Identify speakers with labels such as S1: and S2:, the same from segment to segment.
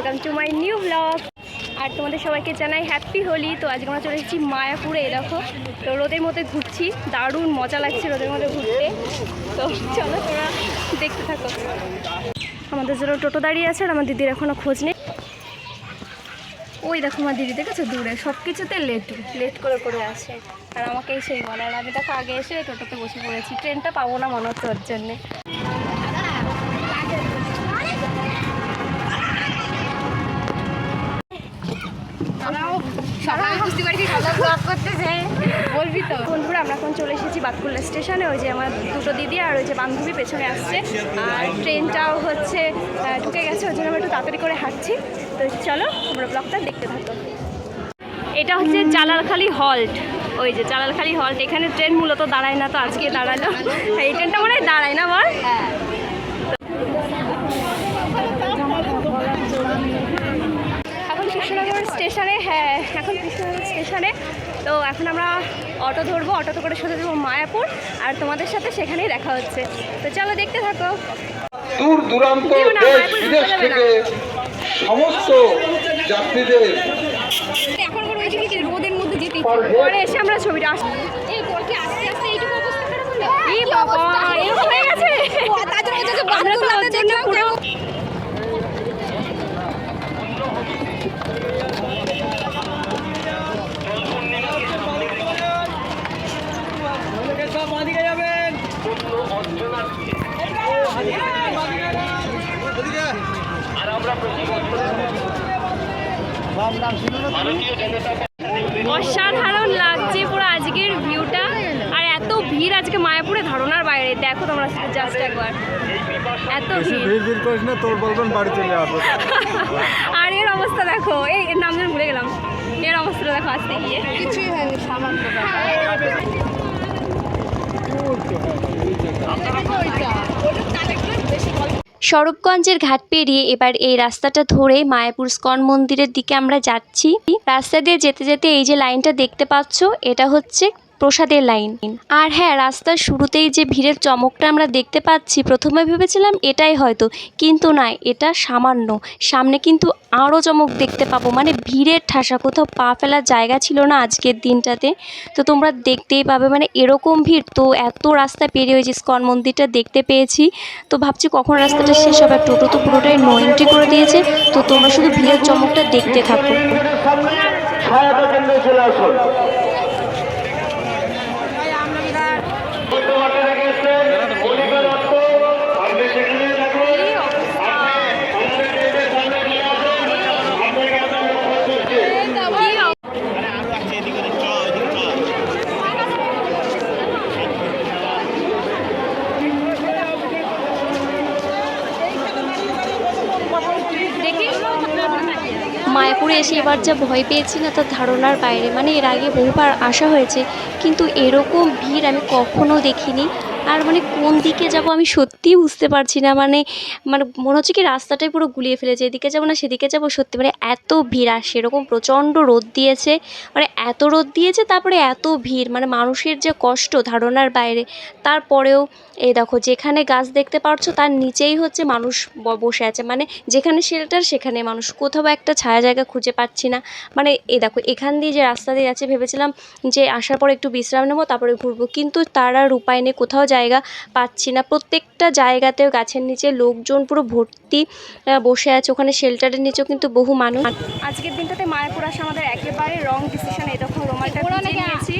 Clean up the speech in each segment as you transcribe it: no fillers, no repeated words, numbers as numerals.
S1: Welcome to my new blog. আর তোমাদের সবাইকে জানাই হ্যাপি হোলি। তো আজকে আমরা চলে এসেছি মায়াপুরে। দেখো তো রোদের মধ্যে ঘুরছি, দারুণ মজা লাগছে রোদের মধ্যে ঘুরতে। তো চলো তোমরা দেখতে থাকো। আমাদের জন্য টোটো দাঁড়িয়ে আছে আর আমার দিদির এখনও খোঁজ নেই। ওই দেখো আমার দিদি দেখেছো দূরে, সব কিছুতে লেট করে করে আসে। আর আমাকে এসেই বলে, আর আমি দেখো আগে এসে টোটোতে বসে পড়েছি। ট্রেনটা পাবো না মনে হচ্ছে ওর জন্যে। বলবি তো বন্ধুরা, আমরা এখন চলে এসেছি বাতকুল্লা স্টেশনে। ওই যে আমার দুটো দিদি আর ওই যে বান্ধবী পেছনে আসছে, আর ট্রেনটাও হচ্ছে ঢুকে গেছে, ওই জন্য আমরা একটু তাড়াতাড়ি করে হাঁটছি। তো চলো আমরা ব্লগটা দেখতে থাকো। এটা হচ্ছে জালালখালি হল্ট। ওই যে জালালখালি হল্ট, এখানে ট্রেন মূলত দাঁড়ায় না, তো আজকে দাঁড়ালো। এই ট্রেনটা মনে হয় দাঁড়ায় না, বল। এখন কৃষ্ণনগর স্টেশনে, হ্যাঁ এখন কৃষ্ণনগর স্টেশনে। তো এখন আমরা অটো ধরবো, অটোতে করে সোজা যাবো মায়াপুর, আর তোমাদের সাথে সেখানেই দেখা হচ্ছে। তো চলো দেখতে থাকো।
S2: দূর দূরান্ত দেশ বিদেশ থেকে সমস্ত যাত্রীদের
S1: এখন রোদের মধ্যে যেতে পরে এসে আমরা ছবিটা আসবো। এই পরকে আস্তে আস্তে এইটুকু অবস্থা খারাপ হলো। এই বাবা এরকম হয়ে গেছে। আমরা তো ওর জন্য পুরো অসাধারণ লাগছে পুরো আজকের ভিউটা। আর এত ভিড় আজকে মায়াপুরে ধারণার বাইরে। দেখো তোমরা জাস্ট একবার, এত ভিড়
S3: করিস না, তোর বলবেন বাড়ি চলে আসবো।
S1: আর এর অবস্থা দেখো, এর নাম যেন ভুলে গেলাম। এর অবস্থাটা দেখো আসতে গিয়ে কিছুই হয়নি, সামান্য।
S4: স্বরূপগঞ্জের ঘাট পেরিয়ে এবার এই রাস্তাটা ধরে মায়াপুর স্কন মন্দিরের দিকে আমরা যাচ্ছি। রাস্তা দিয়ে যেতে যেতে এই যে লাইনটা দেখতে পাচ্ছ, এটা হচ্ছে প্রসাদের লাইন। আর হ্যাঁ, রাস্তার শুরুতেই যে ভিড়ের চমকটা আমরা দেখতে পাচ্ছি, প্রথমে ভেবেছিলাম এটাই হয়তো, কিন্তু না, এটা সামান্য। সামনে কিন্তু আরও চমক দেখতে পাবো। মানে ভিড়ের ঠাসা, কোথাও পা ফেলার জায়গা ছিল না আজকের দিনটাতে। তো তোমরা দেখতেই পাবে, মানে এরকম ভিড়। তো এত রাস্তা পেরিয়ে ওই যে স্কন মন্দিরটা দেখতে পেয়েছি। তো ভাবছি কখন রাস্তাটা শেষ হবে। টোটো তো পুরোটাই নো এন্ট্রি করে দিয়েছে। তো তোমরা শুধু ভিড়ের চমকটা দেখতে থাকো। মায়াপুরে এসে এবার যা ভয় পেয়েছি না, তার ধারণার বাইরে। মানে এর আগে বহুবার আসা হয়েছে, কিন্তু এরকম ভিড় আমি কখনো দেখিনি। আর মানে কোন দিকে যাব আমি সত্যিই বুঝতে পারছি না। মানে মানে মনে হচ্ছে কি রাস্তাটাই পুরো গুলিয়ে ফেলেছে। এদিকে যাবো না সেদিকে যাবো, সত্যি মানে এত ভিড়। আর সেরকম প্রচণ্ড রোদ দিয়েছে, মানে এত রোদ দিয়েছে, তারপরে এত ভিড়। মানে মানুষের যে কষ্ট ধারণার বাইরে। তারপরেও এই দেখো, যেখানে গাছ দেখতে পাচ্ছ তার নিচেই হচ্ছে মানুষ বসে আছে। মানে যেখানে শেল্টার সেখানে মানুষ, কোথাও একটা ছায়া জায়গা খুঁজে পাচ্ছি না। মানে এই দেখো, এখান দিয়ে যে রাস্তা দিয়ে যাচ্ছে, ভেবেছিলাম যে আসার পর একটু বিশ্রাম নেবো, তারপরে ঘুরবো, কিন্তু তার আর উপায় নেই, কোথাও জায়গা পাচ্ছি না। প্রত্যেকটা জায়গাতেও গাছের নিচে লোকজন পুরো ভর্তি বসে আছে। ওখানে শেল্টারের নিচেও কিন্তু বহু মানুষ।
S1: আজকের দিনটাতে মায়াপুর আসা আমাদের একেবারে রং ডিসিশন। এই দেখো রুমালটা ভিজিয়ে নিয়েছি,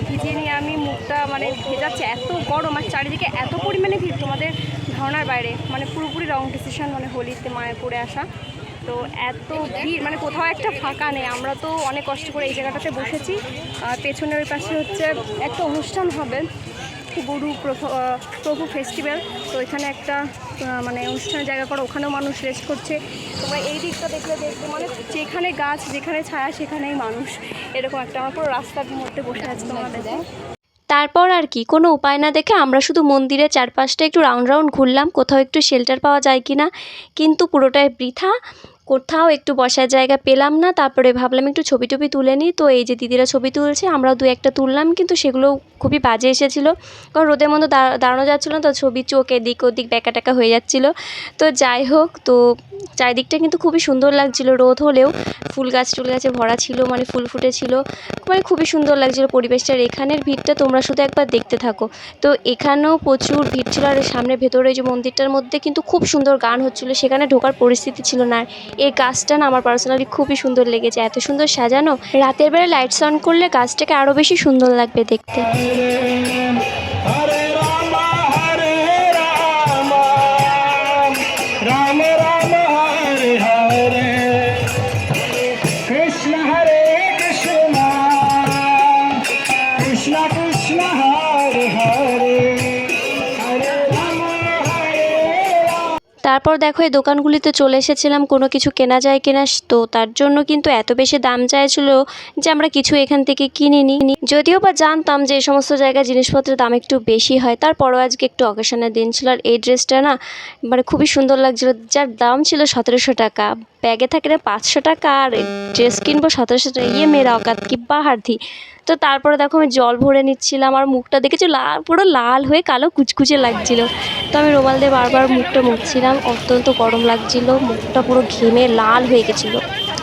S1: ভিজিয়ে নিয়ে আমি মুখটা মানে ভেজাচ্ছে, এত গরম আর চারিদিকে এত পরিমাণে ভিড়, তোমাদের ধারণার বাইরে। মানে পুরোপুরি রং ডিসিশন, মানে হোলিতে মায়াপুরে আসা। তো এত ভিড়, মানে কোথাও একটা ফাঁকা নেই। আমরা তো অনেক কষ্ট করে এই জায়গাটাতে বসেছি। পেছনের ওই পাশে হচ্ছে একটা অনুষ্ঠান হবে, গুরু প্রভু ফেস্টিভ্যাল। তো এখানে একটা মানে অনুষ্ঠানের জায়গা করা, ওখানেও মানুষ রেস্ট করছে। তোমরা এই দিকটা দেখলে দেখবে, মানে যেখানে গাছ যেখানে ছায়া সেখানেই মানুষ। এরকম একটা, আমার পুরো রাস্তার মধ্যে বসে আছে, তোমরা দেখো।
S4: তারপর আর কি, কোনো উপায় না দেখে আমরা শুধু মন্দিরের চারপাশটা একটু রাউন্ড ঘুরলাম, কোথাও একটু শেল্টার পাওয়া যায় কি না, কিন্তু পুরোটাই বৃথা। কোথাও একটু বসার জায়গা পেলাম না, তারপরে ভাবলাম একটু ছবি টবি তুলে নিই। তো এই যে দিদিরা ছবি তুলছে, আমরাও দু একটা তুললাম, কিন্তু সেগুলো খুবই বাজে এসেছিলো, কারণ রোদের মধ্যে দাঁড়ানো যাচ্ছিলো না, তো ছবি চোখ এদিক ওদিক ব্যাকা ট্যাকা হয়ে যাচ্ছিলো। তো যাই হোক, তো চারিদিকটা কিন্তু খুবই সুন্দর লাগছিল, রোদ হলেও ফুল গাছে ভরা ছিল, মানে ফুল ফুটেছিল, মানে খুবই সুন্দর লাগছিল পরিবেশটার। এখানের ভিড়টা তোমরা শুধু একবার দেখতে থাকো। তো এখানেও প্রচুর ভিড় ছিল, আর সামনে ভেতরে যে মন্দিরটার মধ্যে কিন্তু খুব সুন্দর গান হচ্ছিল, সেখানে ঢোকার পরিস্থিতি ছিল না। আর এই গাছটা না আমার পার্সোনালি খুবই সুন্দর লেগেছে, এত সুন্দর সাজানো, রাতের বেলা লাইটস অন করলে গাছটাকে আরও বেশি সুন্দর লাগবে দেখতে।
S3: হরে রাম রাম রাম হরে হরে কৃষ্ণ হরে কৃষ্ণ কৃষ্ণ কৃষ্ণ হরে হরে হরে রাম হরে রাম।
S4: তারপর দেখো এই দোকানগুলিতে চলে এসেছিলাম কোনো কিছু কেনা যায় কিনা, তো তার জন্য কিন্তু এত বেশি দাম চাইছিল যে আমরা কিছু এখান থেকে কিনে নিই। যদিও বা জানতাম যে এই সমস্ত জায়গায় জিনিসপত্রের দাম একটু বেশি হয়, তারপরও আজকে একটু অকেশনের দিন ছিল। আর এই ড্রেসটা না মানে খুবই সুন্দর লাগছিল, যার দাম ছিল 1700 টাকা, ব্যাগে থাকে না 500 টাকা, আর ড্রেস কিনবো 1700 টাকা, ইয়ে মেয়েরা অকাত কি বাহার দি। তো তারপরে দেখো আমি জল ভরে নিচ্ছিলাম, আর মুখটা দেখেছো লাল, পুরো লাল হয়ে কালো কুচকুচে লাগছিল। তো আমি রুমাল দিয়ে বারবার মুখটা মুছছিলাম, অত্যন্ত গরম লাগছিল, মুখটা পুরো ঘেমে লাল হয়ে গেছিলো,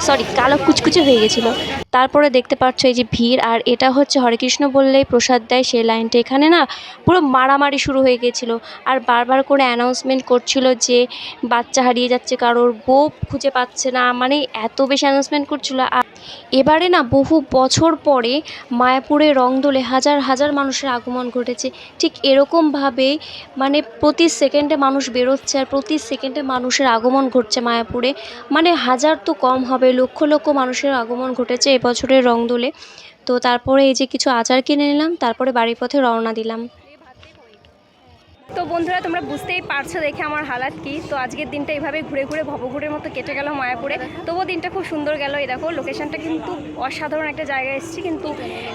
S4: সরি কালো কুচকুচে হয়ে গেছিলো। তারপরে দেখতে পাচ্ছ এই যে ভিড়, আর এটা হচ্ছে হরেকৃষ্ণ বললেই প্রসাদ দেয় সেই লাইনটা, এখানে না পুরো মারামারি শুরু হয়ে গেছিলো, আর বারবার করে অ্যানাউন্সমেন্ট করছিল যে বাচ্চা হারিয়ে যাচ্ছে, কারোর বউ খুঁজে পাচ্ছে না, মানে এত বেশি অ্যানাউন্সমেন্ট করছিল। আর এবারে না বহু বছর পরে মায়াপুরে রংদোলে হাজার হাজার মানুষের আগমন ঘটেছে। ঠিক এরকমভাবে মানে প্রতি সেকেন্ডে মানুষ বেরোচ্ছে, আর প্রতি সেকেন্ডে মানুষের আগমন ঘটছে মায়াপুরে, মানে হাজার তো কম হবে, লক্ষ লক্ষ মানুষের আগমন ঘটেছে এবছরের রংদোলে। তো তারপরে এই যে কিছু আচার কিনে নিলাম, তারপরে বাড়ির পথে রওনা দিলাম।
S1: তো বন্ধুরা তোমরা বুঝতেই পারছো দেখে আমার হালাত কি। তো আজকের দিনটা এইভাবে ঘুরে ঘুরে ভবঘুরের মতো কেটে গেল মায়াপুরে, তবুও দিনটা খুব সুন্দর গেল। এই দেখো লোকেশনটা কিন্তু অসাধারণ একটা জায়গায় এসেছি, কিন্তু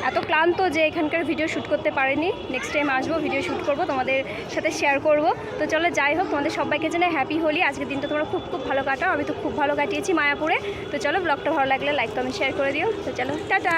S1: এত ক্লান্ত যে এখানকার ভিডিও শ্যুট করতে পারিনি। নেক্সট টাইম আসবো, ভিডিও শ্যুট করবো, তোমাদের সাথে শেয়ার করব। তো চলো যাই হোক, তোমাদের সবাইকে জানাই হ্যাপি হোলি। আজকের দিনটা তোমরা খুব খুব ভালো কাটাও, আমি তো খুব ভালো কাটিয়েছি মায়াপুরে। তো চলো ব্লগটা ভালো লাগলে লাইক কমেন্ট শেয়ার করে দিও। তো চলো টাটা।